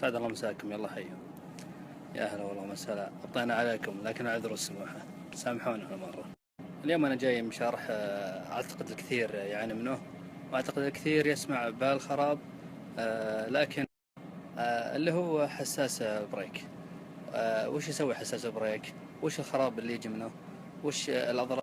سعد الله مساكم، يلا حيهم. يا هلا والله وسهلا، أبطينا عليكم لكن أعذر السموحة، سامحونا هالمرة. اليوم أنا جاي من شرح أعتقد الكثير يعاني منه، وأعتقد الكثير يسمع بالخراب، لكن اللي هو حساس بريك. وش يسوي حساس بريك؟ وش الخراب اللي يجي منه؟ وش الأضرار؟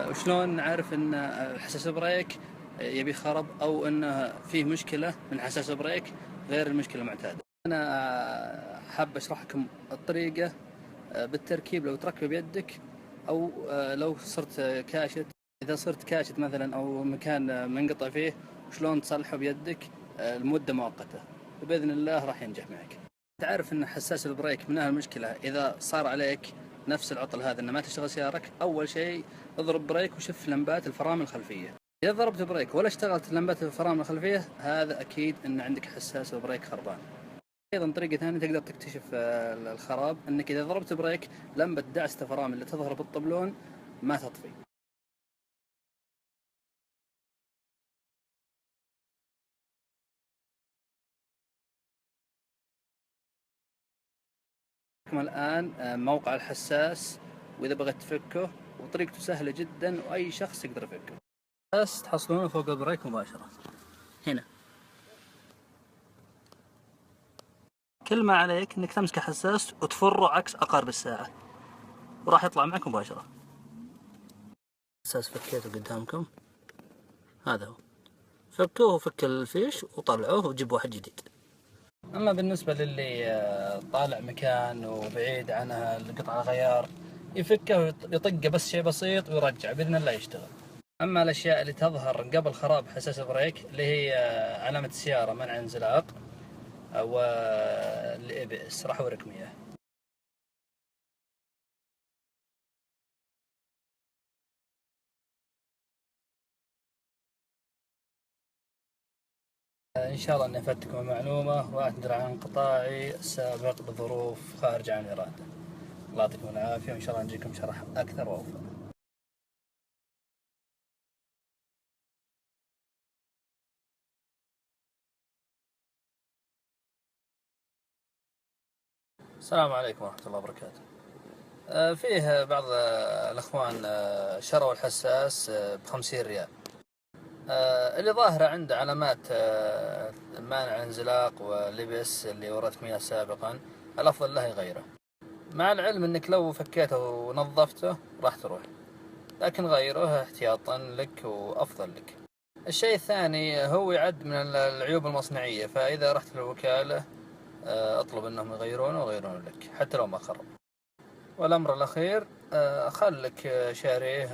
وشلون نعرف أن حساس بريك يبي خرب، أو أنه فيه مشكلة من حساس بريك غير المشكلة المعتادة؟ أنا حاب أشرح لكم الطريقة بالتركيب لو تركب بيدك، أو لو صرت كاشت، إذا صرت كاشت مثلا أو مكان منقطع فيه، وشلون تصلحه بيدك لمدة مؤقتة، وبإذن الله راح ينجح معك. تعرف أن حساس البريك من المشكلة إذا صار عليك نفس العطل هذا أنه ما تشتغل سيارك. أول شيء اضرب بريك وشوف لمبات الفرامل الخلفية. إذا ضربت بريك ولا اشتغلت لمبات الفرامل الخلفية، هذا أكيد أن عندك حساس البريك خربان. أيضا طريقة ثانية تقدر تكتشف الخراب، أنك إذا ضربت بريك لمبة دعسة الفرامل اللي تظهر بالطبلون ما تطفي. الآن موقع الحساس، وإذا بغيت تفكه وطريقته سهلة جدا وأي شخص يقدر يفكه. بس تحصلونه فوق البريك مباشرة هنا. كل ما عليك انك تمسك حساس وتفره عكس عقارب الساعة، وراح يطلع معك مباشرة. حساس فكيته قدامكم، هذا هو. فكوه وفك الفيش وطلعوه وجيب واحد جديد. اما بالنسبة للي طالع مكان وبعيد عنها القطع الغيار، يفكه ويطقه بس شيء بسيط ويرجع بإذن الله يشتغل. اما الاشياء اللي تظهر قبل خراب حساس البريك اللي هي علامة السيارة منع انزلاق او ABS، راح اوريكم اياه. إن شاء الله أني أفدتكم المعلومة، وأعتذر عن انقطاعي السابق بظروف خارجة عن الإرادة. الله يعطيكم العافية، وإن شاء الله نجيكم شرح أكثر وأوفى. السلام عليكم ورحمة الله وبركاته. فيه بعض الأخوان شروا الحساس ب50 ريال. اللي ظاهرة عنده علامات مانع انزلاق ولبس اللي وريتكم إياه سابقا، الأفضل له يغيره، مع العلم أنك لو فكيته ونظفته راح تروح، لكن غيره احتياطا لك وأفضل لك. الشيء الثاني هو يعد من العيوب المصنعية، فإذا رحت للوكالة اطلب انهم يغيرونه ويغيرونه لك حتى لو ما خرب. والأمر الأخير خلك شاريه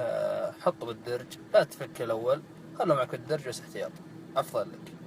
حطه بالدرج، لا تفك الأول، خله معك بالدرج بس احتياط، أفضل لك.